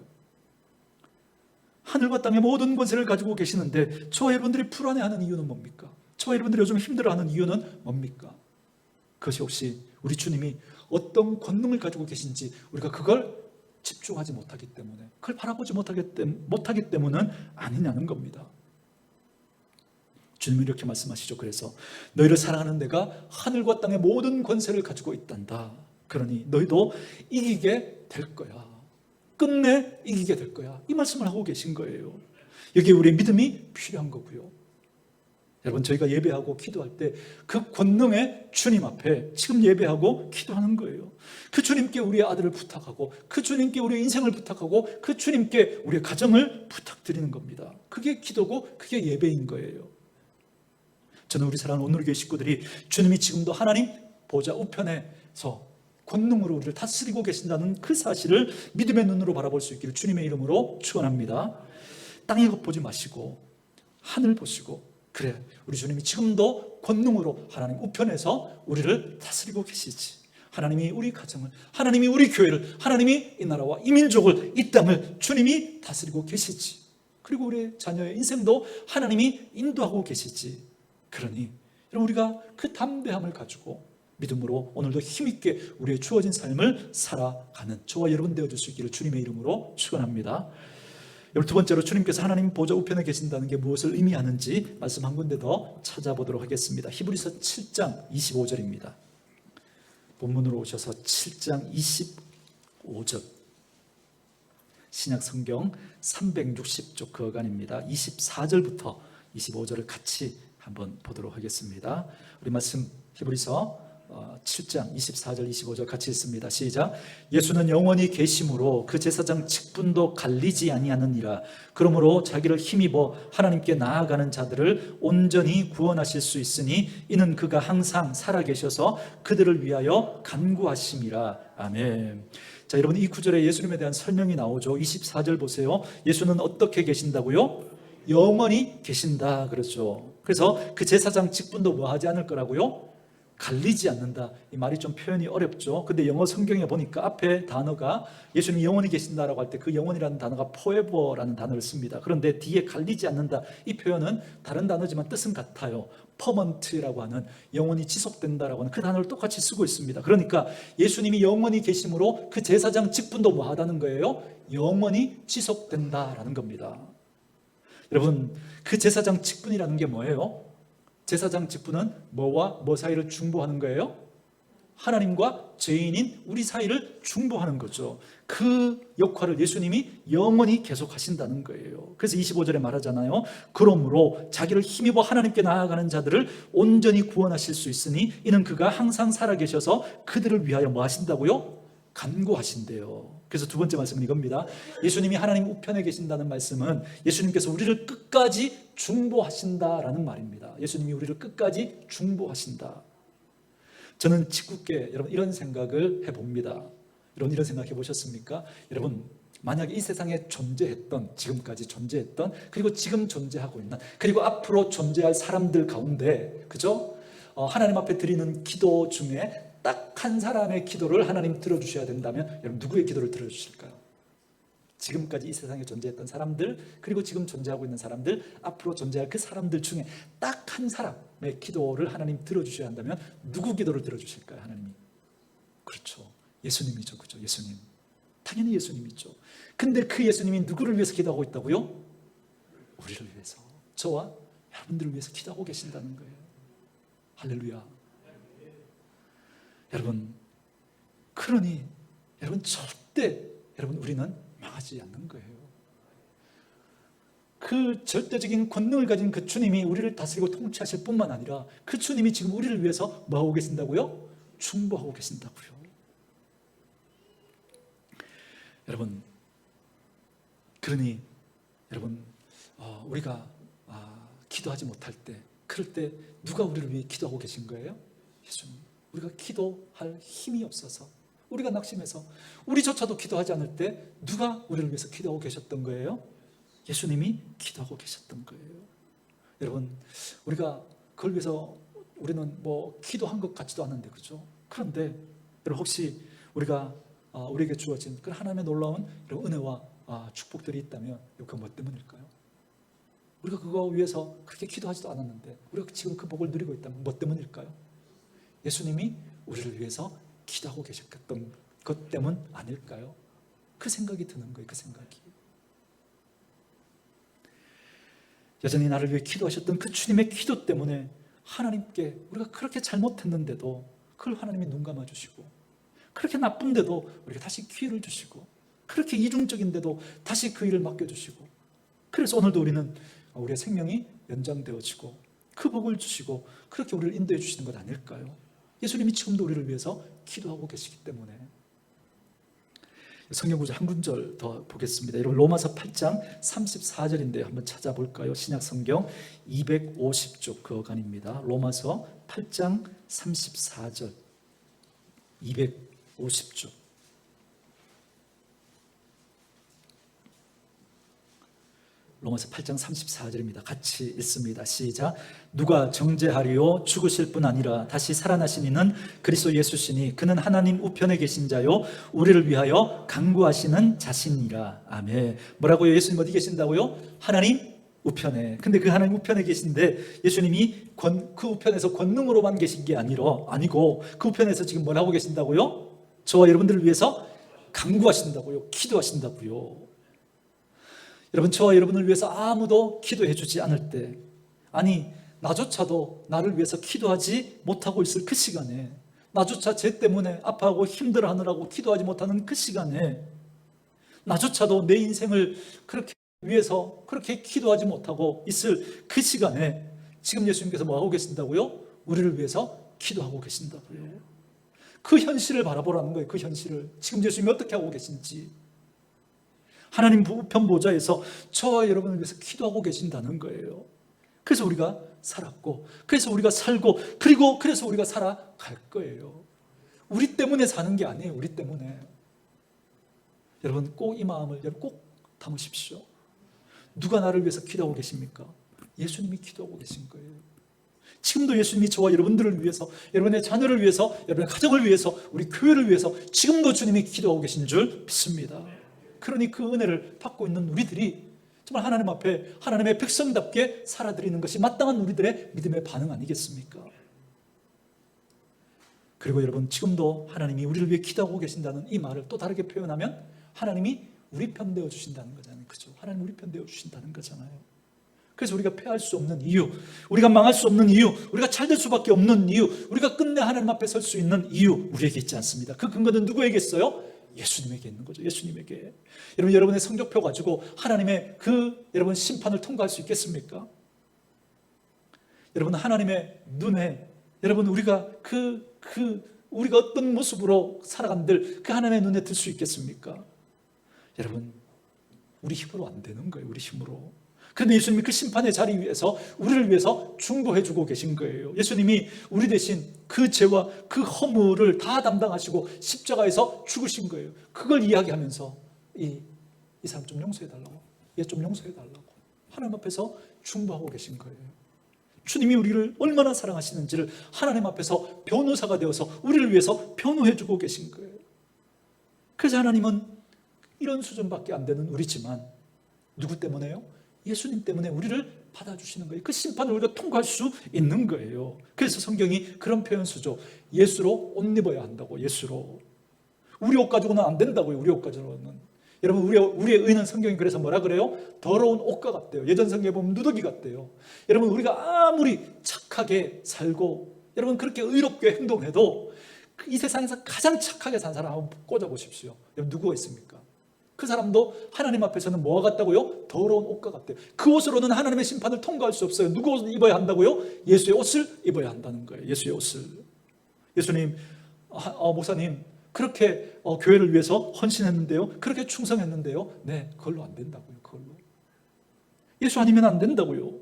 하늘과 땅의 모든 권세를 가지고 계시는데 저와 여러분들이 불안해하는 이유는 뭡니까? 저와 여러분들이 요즘 힘들어하는 이유는 뭡니까? 그것이 혹시 우리 주님이 어떤 권능을 가지고 계신지 우리가 그걸 집중하지 못하기 때문에, 그걸 바라보지 못하기 때문은 아니냐는 겁니다. 주님이 이렇게 말씀하시죠. 그래서 너희를 사랑하는 내가 하늘과 땅의 모든 권세를 가지고 있단다. 그러니 너희도 이기게 될 거야. 끝내 이기게 될 거야. 이 말씀을 하고 계신 거예요. 여기에 우리의 믿음이 필요한 거고요. 여러분, 저희가 예배하고 기도할 때 그 권능의 주님 앞에 지금 예배하고 기도하는 거예요. 그 주님께 우리의 아들을 부탁하고 그 주님께 우리의 인생을 부탁하고 그 주님께 우리의 가정을 부탁드리는 겁니다. 그게 기도고 그게 예배인 거예요. 저는 우리 사랑하는 오늘교회 식구들이 주님이 지금도 하나님 보좌 우편에서 권능으로 우리를 다스리고 계신다는 그 사실을 믿음의 눈으로 바라볼 수 있기를 주님의 이름으로 축원합니다. 땅에 보지 마시고 하늘 보시고, 그래, 우리 주님이 지금도 권능으로 하나님 우편에서 우리를 다스리고 계시지. 하나님이 우리 가정을, 하나님이 우리 교회를, 하나님이 이 나라와 이 민족을, 이 땅을 주님이 다스리고 계시지. 그리고 우리 자녀의 인생도 하나님이 인도하고 계시지. 그러니 우리가 그 담대함을 가지고 믿음으로 오늘도 힘있게 우리의 주어진 삶을 살아가는 저와 여러분 되어줄 수 있기를 주님의 이름으로 축원합니다. 두 번째로 주님께서 하나님 보좌 우편에 계신다는 게 무엇을 의미하는지 말씀 한 군데 더 찾아보도록 하겠습니다. 히브리서 7장 25절입니다. 본문으로 오셔서 7장 25절, 신약 성경 360쪽 그 어간입니다. 24절부터 25절을 같이 한번 보도록 하겠습니다. 우리 말씀 히브리서 7장 24절 25절 같이 읽습니다. 시작. 예수는 영원히 계심으로 그 제사장 직분도 갈리지 아니하느니라. 그러므로 자기를 힘입어 하나님께 나아가는 자들을 온전히 구원하실 수 있으니 이는 그가 항상 살아계셔서 그들을 위하여 간구하심이라. 아멘. 자, 여러분, 이 구절에 예수님에 대한 설명이 나오죠. 24절 보세요. 예수는 어떻게 계신다고요? 영원히 계신다 그렇죠. 그래서 그 제사장 직분도 뭐 하지 않을 거라고요? 갈리지 않는다. 이 말이 좀 표현이 어렵죠. 근데 영어 성경에 보니까 앞에 단어가 예수님이 영원히 계신다라고 할 때 그 영원이라는 단어가 forever라는 단어를 씁니다. 그런데 뒤에 갈리지 않는다, 이 표현은 다른 단어지만 뜻은 같아요. permanent라고 하는, 영원히 지속된다라고 하는 그 단어를 똑같이 쓰고 있습니다. 그러니까 예수님이 영원히 계심으로 그 제사장 직분도 뭐 하다는 거예요? 영원히 지속된다라는 겁니다. 여러분, 그 제사장 직분이라는 게 뭐예요? 제사장 직분은 뭐와 뭐 사이를 중보하는 거예요? 하나님과 죄인인 우리 사이를 중보하는 거죠. 그 역할을 예수님이 영원히 계속하신다는 거예요. 그래서 25절에 말하잖아요. 그러므로 자기를 힘입어 하나님께 나아가는 자들을 온전히 구원하실 수 있으니 이는 그가 항상 살아계셔서 그들을 위하여 뭐 하신다고요? 간구하신대요. 그래서 두 번째 말씀은 이겁니다. 예수님이 하나님 우편에 계신다는 말씀은 예수님께서 우리를 끝까지 중보하신다라는 말입니다. 예수님이 우리를 끝까지 중보하신다. 저는 짓궂게 여러분 이런 생각을 해봅니다. 여러분 이런 생각 해보셨습니까? 여러분 만약에 이 세상에 존재했던, 지금까지 존재했던, 그리고 지금 존재하고 있는, 그리고 앞으로 존재할 사람들 가운데, 그죠? 하나님 앞에 드리는 기도 중에 딱 한 사람의 기도를 하나님 들어주셔야 된다면 여러분 누구의 기도를 들어주실까요? 지금까지 이 세상에 존재했던 사람들, 그리고 지금 존재하고 있는 사람들, 앞으로 존재할 그 사람들 중에 딱 한 사람의 기도를 하나님 들어주셔야 한다면 누구 기도를 들어주실까요? 하나님이? 그렇죠, 예수님이죠. 그죠? 예수님. 당연히 예수님이죠. 근데 그 예수님이 누구를 위해서 기도하고 있다고요? 우리를 위해서, 저와 여러분들을 위해서 기도하고 계신다는 거예요. 할렐루야. 여러분, 그러니 여러분 절대 여러분 우리는 망하지 않는 거예요. 그 절대적인 권능을 가진 그 주님이 우리를 다스리고 통치하실 뿐만 아니라 그 주님이 지금 우리를 위해서 뭐 하고 계신다고요? 중보하고 계신다고요. 여러분, 그러니 여러분 우리가 기도하지 못할 때, 그럴 때 누가 우리를 위해 기도하고 계신 거예요? 예수님. 우리가 기도할 힘이 없어서, 우리가 낙심해서 우리조차도 기도하지 않을 때 누가 우리를 위해서 기도하고 계셨던 거예요? 예수님이 기도하고 계셨던 거예요. 여러분, 우리가 그걸 위해서 우리는 뭐 기도한 것 같지도 않은데, 그렇죠? 그런데 여러분 혹시 우리가 우리에게 주어진 그 하나님의 놀라운 은혜와 축복들이 있다면 그건 뭐 때문일까요? 우리가 그거 위해서 그렇게 기도하지도 않았는데 우리가 지금 그 복을 누리고 있다면 뭐 때문일까요? 예수님이 우리를 위해서 기도하고 계셨던 것 때문 아닐까요? 그 생각이 드는 거예요. 그 생각이. 여전히 나를 위해 기도하셨던 그 주님의 기도 때문에 하나님께 우리가 그렇게 잘못했는데도 그걸 하나님이 눈 감아주시고, 그렇게 나쁜데도 우리가 다시 기회를 주시고, 그렇게 이중적인데도 다시 그 일을 맡겨주시고, 그래서 오늘도 우리는 우리의 생명이 연장되어지고 그 복을 주시고 그렇게 우리를 인도해 주시는 것 아닐까요? 예수님이 지금도 우리를 위해서 기도하고 계시기 때문에. 성경 구절 한 군절 더 보겠습니다. 여러분 로마서 8장 34절인데요. 한번 찾아볼까요? 신약 성경 250쪽 그 어간입니다. 로마서 8장 34절 250쪽. 로마서 8장 34절입니다. 같이 읽습니다. 시작. 누가 정죄하리요? 죽으실 뿐 아니라 다시 살아나신 이는 그리스도 예수시니 그는 하나님 우편에 계신 자요 우리를 위하여 간구하시는 자신이라. 아멘. 뭐라고요? 예수님 어디 계신다고요? 하나님 우편에. 근데 그 하나님 우편에 계신데 예수님이 그 우편에서 권능으로만 계신 게 아니고 그 우편에서 지금 뭘 하고 계신다고요? 저와 여러분들을 위해서 간구하신다고요. 기도하신다고요. 여러분, 저와 여러분을 위해서 아무도 기도해 주지 않을 때, 아니 나조차도 나를 위해서 기도하지 못하고 있을 그 시간에, 나조차 죄 때문에 아파하고 힘들어하느라고 기도하지 못하는 그 시간에, 나조차도 내 인생을 그렇게 위해서 그렇게 기도하지 못하고 있을 그 시간에 지금 예수님께서 뭐 하고 계신다고요? 우리를 위해서 기도하고 계신다고요. 그 현실을 바라보라는 거예요. 그 현실을. 지금 예수님이 어떻게 하고 계신지. 하나님 우편 보좌에서 저와 여러분을 위해서 기도하고 계신다는 거예요. 그래서 우리가 살았고, 그래서 우리가 살고, 그리고 그래서 우리가 살아갈 거예요. 우리 때문에 사는 게 아니에요. 우리 때문에. 여러분 꼭 이 마음을 여러분 꼭 담으십시오. 누가 나를 위해서 기도하고 계십니까? 예수님이 기도하고 계신 거예요. 지금도 예수님이 저와 여러분들을 위해서, 여러분의 자녀를 위해서, 여러분의 가정을 위해서, 우리 교회를 위해서 지금도 주님이 기도하고 계신 줄 믿습니다. 그러니 그 은혜를 받고 있는 우리들이 정말 하나님 앞에 하나님의 백성답게 살아드리는 것이 마땅한 우리들의 믿음의 반응 아니겠습니까? 그리고 여러분 지금도 하나님이 우리를 위해 기도하고 계신다는 이 말을 또 다르게 표현하면 하나님이 우리 편 되어 주신다는 거잖아요. 그죠? 하나님 우리 편 되어 주신다는 거잖아요. 그래서 우리가 패할 수 없는 이유, 우리가 망할 수 없는 이유, 우리가 잘 될 수밖에 없는 이유, 우리가 끝내 하나님 앞에 설 수 있는 이유, 우리에게 있지 않습니다. 그 근거는 누구에게 있어요? 예수님에게 있는 거죠. 예수님에게. 여러분, 여러분의 성적표 가지고 하나님의 여러분 심판을 통과할 수 있겠습니까? 여러분, 하나님의 눈에 여러분 우리가 우리가 어떤 모습으로 살아간들 그 하나님의 눈에 들 수 있겠습니까? 여러분, 우리 힘으로 안 되는 거예요. 우리 힘으로. 그런데 예수님이 그 심판의 자리 위에서 우리를 위해서 중보해 주고 계신 거예요. 예수님이 우리 대신 그 죄와 그 허물을 다 담당하시고 십자가에서 죽으신 거예요. 그걸 이야기하면서 이 사람 좀 용서해 달라고, 얘 좀 용서해 달라고 하나님 앞에서 중보하고 계신 거예요. 주님이 우리를 얼마나 사랑하시는지를 하나님 앞에서 변호사가 되어서 우리를 위해서 변호해 주고 계신 거예요. 그래서 하나님은 이런 수준밖에 안 되는 우리지만 누구 때문에요? 예수님 때문에 우리를 받아주시는 거예요. 그 심판을 우리가 통과할 수 있는 거예요. 그래서 성경이 그런 표현 쓰죠. 예수로 옷 입어야 한다고. 예수로. 우리 옷 가지고는 안 된다고요. 우리 옷 가지고는. 여러분, 우리의 의는 성경이 그래서 뭐라 그래요? 더러운 옷과 같대요. 예전 성경에 보면 누더기 같대요. 여러분, 우리가 아무리 착하게 살고 여러분 그렇게 의롭게 행동해도 이 세상에서 가장 착하게 산 사람 한번 꽂아보십시오. 여러분, 누구가 있습니까? 그 사람도 하나님 앞에서는 뭐와 같다고요? 더러운 옷과 같대요. 그 옷으로는 하나님의 심판을 통과할 수 없어요. 누구 옷을 입어야 한다고요? 예수의 옷을 입어야 한다는 거예요. 예수의 옷을. 예수님, 목사님 그렇게 교회를 위해서 헌신했는데요, 그렇게 충성했는데요, 네, 그걸로 안 된다고요. 그걸로 예수 아니면 안 된다고요.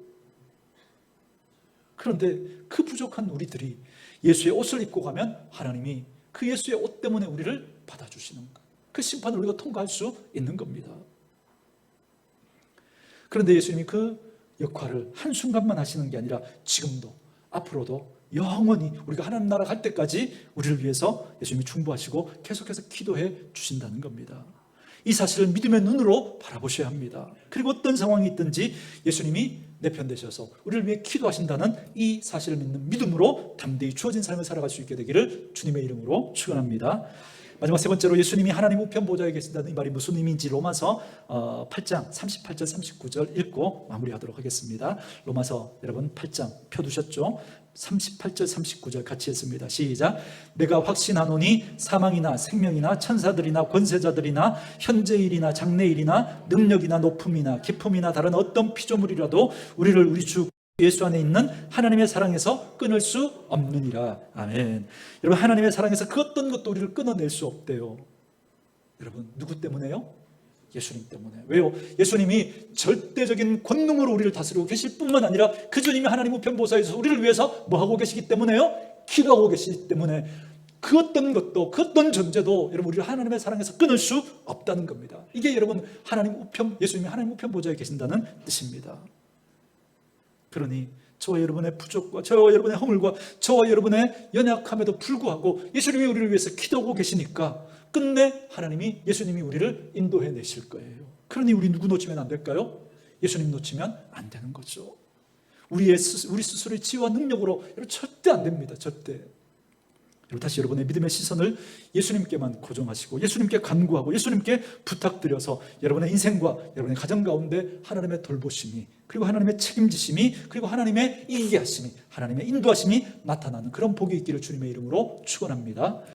그런데 그 부족한 우리들이 예수의 옷을 입고 가면 하나님이 그 예수의 옷 때문에 우리를 받아주시는 거예요. 그 심판을 우리가 통과할 수 있는 겁니다. 그런데 예수님이 그 역할을 한순간만 하시는 게 아니라 지금도 앞으로도 영원히 우리가 하나님 나라 갈 때까지 우리를 위해서 예수님이 중보하시고 계속해서 기도해 주신다는 겁니다. 이 사실을 믿음의 눈으로 바라보셔야 합니다. 그리고 어떤 상황이 있든지 예수님이 내 편 되셔서 우리를 위해 기도하신다는 이 사실을 믿는 믿음으로 담대히 주어진 삶을 살아갈 수 있게 되기를 주님의 이름으로 축원합니다. 마지막 세 번째로 예수님이 하나님 우편 보좌에 계신다는 이 말이 무슨 의미인지 로마서 8장 38절 39절 읽고 마무리하도록 하겠습니다. 로마서 여러분 8장 펴두셨죠? 38절 39절 같이 했습니다. 시작. 내가 확신하노니 사망이나 생명이나 천사들이나 권세자들이나 현재일이나 장래일이나 능력이나 높음이나 깊음이나 다른 어떤 피조물이라도 우리를 우리 주 예수 안에 있는 하나님의 사랑에서 끊을 수 없느니라. 아멘. 여러분, 하나님의 사랑에서 그 어떤 것도 우리를 끊어낼 수 없대요. 여러분, 누구 때문에요? 예수님 때문에. 왜요? 예수님이 절대적인 권능으로 우리를 다스리고 계실 뿐만 아니라 그 주님이 하나님 우편 보좌에서 우리를 위해서 뭐 하고 계시기 때문에요? 기도하고 계시기 때문에 그 어떤 것도, 그 어떤 존재도 여러분 우리를 하나님의 사랑에서 끊을 수 없다는 겁니다. 이게 여러분 예수님이 하나님 우편 보좌에 계신다는 뜻입니다. 그러니 저와 여러분의 부족과 저와 여러분의 허물과 저와 여러분의 연약함에도 불구하고 예수님이 우리를 위해서 기도하고 계시니까 끝내 예수님이 우리를 인도해 내실 거예요. 그러니 우리 누구 놓치면 안 될까요? 예수님 놓치면 안 되는 거죠. 우리 스스로의 지혜와 능력으로 절대 안 됩니다. 절대. 다시 여러분의 믿음의 시선을 예수님께만 고정하시고 예수님께 간구하고 예수님께 부탁드려서 여러분의 인생과 여러분의 가정 가운데 하나님의 돌보심이, 그리고 하나님의 책임지심이, 그리고 하나님의 이기게 하심이, 하나님의 인도하심이 나타나는 그런 복이 있기를 주님의 이름으로 축원합니다.